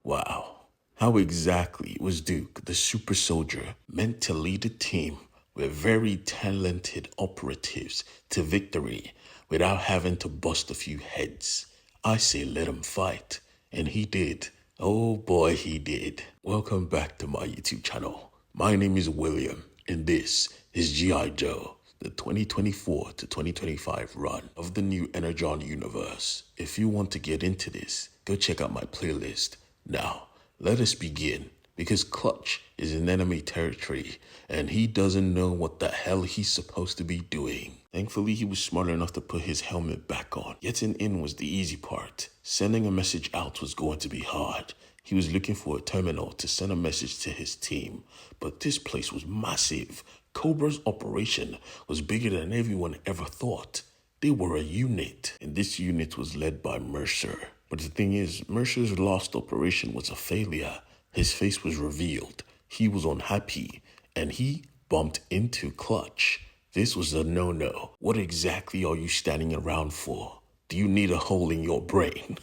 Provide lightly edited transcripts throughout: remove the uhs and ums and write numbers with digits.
Wow. How exactly was Duke, the super soldier, meant to lead a team with very talented operatives to victory without having to bust a few heads? I say let him fight. And he did. Oh boy, he did. Welcome back to my YouTube channel. My name is William, and this is G.I. Joe, the 2024 to 2025 run of the new Energon Universe. If you want to get into this, go check out my playlist. Now, let us begin, because Clutch is in enemy territory, and he doesn't know what the hell he's supposed to be doing. Thankfully, he was smart enough to put his helmet back on. Getting in was the easy part. Sending a message out was going to be hard. He was looking for a terminal to send a message to his team, but this place was massive. Cobra's operation was bigger than everyone ever thought. They were a unit, and this unit was led by Mercer. But the thing is, Mercer's last operation was a failure. His face was revealed. He was unhappy, and he bumped into Clutch. This was a no-no. What exactly are you standing around for? Do you need a hole in your brain?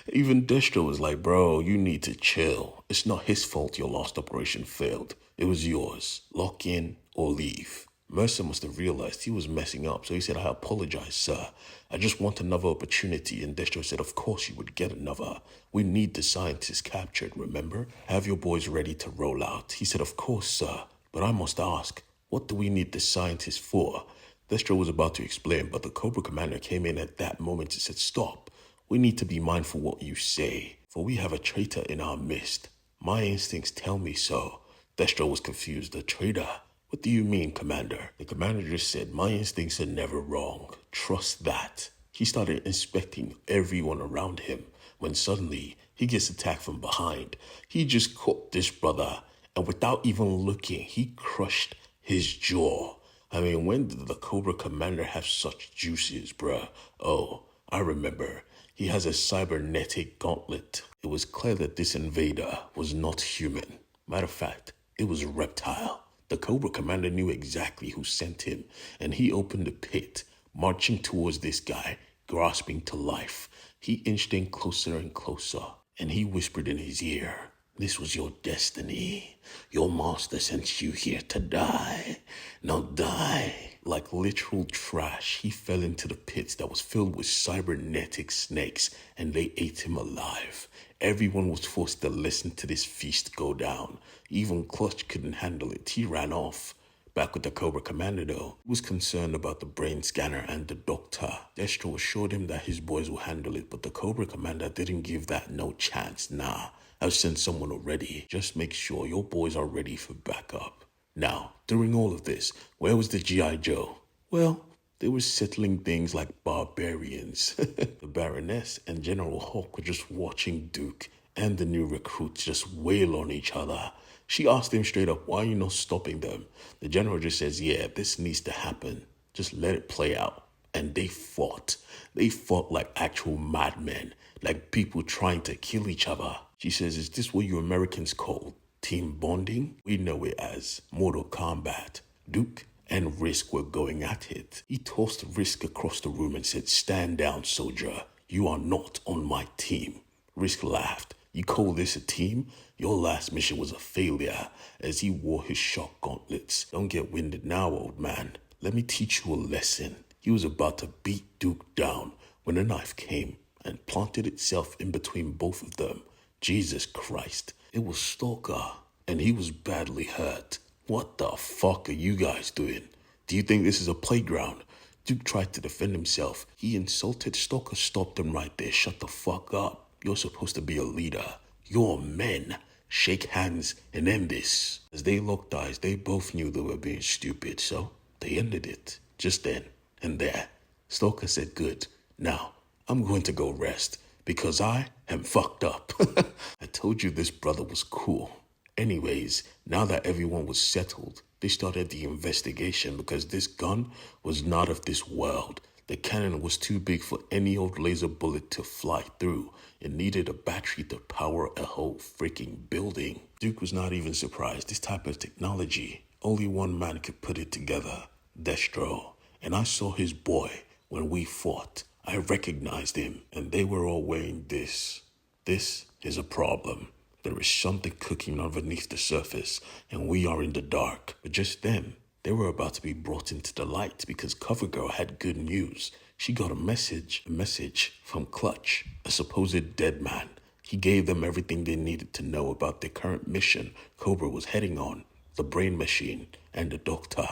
Even Destro was like, bro, you need to chill. It's not his fault your last operation failed. It was yours. Lock in or leave. Mercer must have realized he was messing up, so he said, I apologize, sir. I just want another opportunity. And Destro said, of course you would get another. We need the scientists captured, remember? Have your boys ready to roll out. He said, of course, sir. But I must ask, what do we need the scientists for? Destro was about to explain, but the Cobra commander came in at that moment and said, stop. We need to be mindful what you say, for we have a traitor in our midst. My instincts tell me so. Destro was confused. A traitor? What do you mean, Commander? The commander just said, my instincts are never wrong. Trust that. He started inspecting everyone around him when suddenly he gets attacked from behind. He just caught this brother, and without even looking, he crushed his jaw. I mean, when did the Cobra commander have such juices, bruh? Oh, I remember. He has a cybernetic gauntlet. It was clear that this invader was not human. Matter of fact, it was a reptile. The Cobra commander knew exactly who sent him, and he opened the pit, marching towards this guy, grasping to life. He inched in closer and closer, and he whispered in his ear, this was your destiny. Your master sent you here to die. Now die. Like literal trash, he fell into the pit that was filled with cybernetic snakes, and they ate him alive. Everyone was forced to listen to this feast go down. Even Clutch couldn't handle it. He ran off. Back with the Cobra commander, though, he was concerned about the brain scanner and the doctor. Destro assured him that his boys will handle it, but the Cobra commander didn't give that no chance. Nah, I've sent someone already. Just make sure your boys are ready for backup. Now, during all of this, where was the G.I. Joe? Well, they were settling things like barbarians. The Baroness and General Hawk were just watching Duke and the new recruits just wail on each other. She asked him straight up, why are you not stopping them? The general just says, yeah, this needs to happen. Just let it play out. And they fought. They fought like actual madmen, like people trying to kill each other. She says, is this what you Americans call team bonding? We know it as Mortal Kombat. Duke and Risk were going at it. He tossed Risk across the room and said, stand down, soldier. You are not on my team. Risk laughed. You call this a team? Your last mission was a failure, as he wore his shock gauntlets. Don't get winded now, old man. Let me teach you a lesson. He was about to beat Duke down when a knife came and planted itself in between both of them. Jesus Christ. It was Stalker, and he was badly hurt. What the fuck are you guys doing? Do you think this is a playground? Duke tried to defend himself. He insulted Stalker, stopped him right there. Shut the fuck up. You're supposed to be a leader. You're men. Shake hands and end this. As they locked eyes, they both knew they were being stupid, so they ended it. Just then and there. Stalker said, good. Now, I'm going to go rest, because I am fucked up. I told you this brother was cool. Anyways, now that everyone was settled, they started the investigation because this gun was not of this world. The cannon was too big for any old laser bullet to fly through. It needed a battery to power a whole freaking building. Duke was not even surprised. This type of technology, only one man could put it together, Destro. And I saw his boy when we fought. I recognized him, and they were all wearing this this is a problem. There is something cooking underneath the surface, and we are in the dark. But just then, they were about to be brought into the light because CoverGirl had good news. She got a message from Clutch, a supposed dead man. He gave them everything they needed to know about their current mission Cobra was heading on, the brain machine, and the doctor.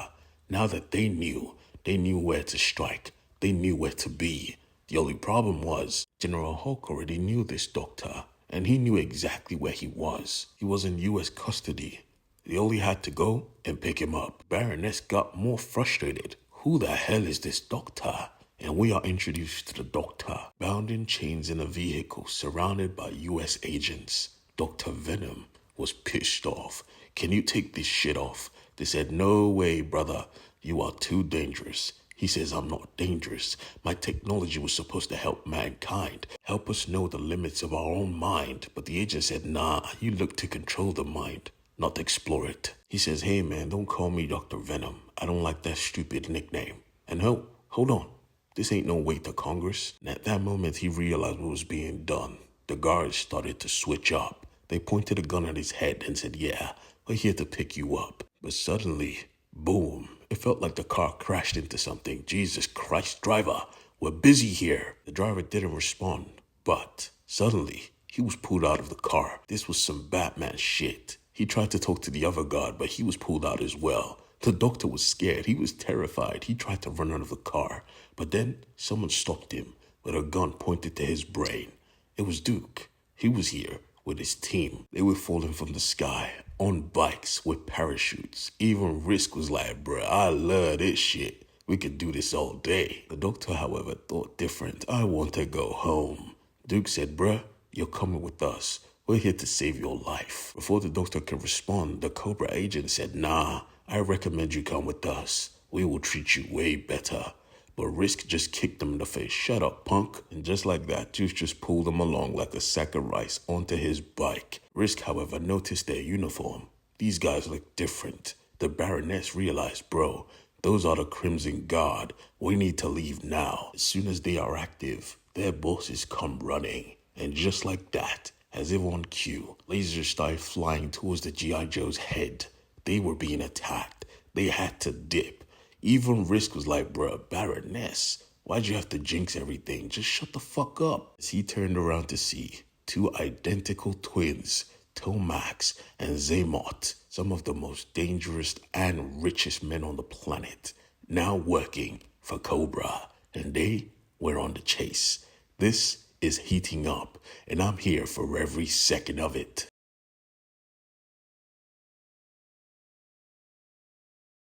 Now that they knew where to strike. They knew where to be. The only problem was, General Hulk already knew this doctor, and he knew exactly where he was. He was in U.S. custody. They only had to go and pick him up. Baroness got more frustrated. Who the hell is this doctor? And we are introduced to the doctor, bound in chains in a vehicle surrounded by U.S. agents. Dr. Venom was pissed off. Can you take this shit off? They said, no way, brother. You are too dangerous. He says, I'm not dangerous. My technology was supposed to help mankind, help us know the limits of our own mind. But the agent said, nah, you look to control the mind, not explore it. He says, hey man, don't call me Dr. Venom. I don't like that stupid nickname. And hold on. This ain't no way to Congress. And at that moment, he realized what was being done. The guards started to switch up. They pointed a gun at his head and said, yeah, we're here to pick you up. But suddenly, boom, it felt like the car crashed into something. Jesus Christ, driver, we're busy here. The driver didn't respond, but suddenly, he was pulled out of the car. This was some Batman shit. He tried to talk to the other guard, but he was pulled out as well. The doctor was scared. He was terrified. He tried to run out of the car, but then someone stopped him with a gun pointed to his brain. It was Duke. He was here with his team. They were falling from the sky on bikes with parachutes. Even Risk was like, bruh, I love this shit. We could do this all day. The doctor, however, thought different. I want to go home. Duke said, bruh, you're coming with us. We're here to save your life. Before the doctor could respond, the Cobra agent said, nah, I recommend you come with us. We will treat you way better. But Risk just kicked him in the face. Shut up, punk. And just like that, Juice just pulled him along like a sack of rice onto his bike. Risk, however, noticed their uniform. These guys look different. The Baroness realized, bro, those are the Crimson Guard. We need to leave now. As soon as they are active, their bosses come running. And just like that, as if on cue, lasers started flying towards the G.I.Joe's head. They were being attacked. They had to dip. Even Risk was like, bruh, Baroness, why'd you have to jinx everything? Just shut the fuck up. As he turned around to see two identical twins, Tomax and Zaymot, some of the most dangerous and richest men on the planet, now working for Cobra. And they were on the chase. This is heating up, and I'm here for every second of it.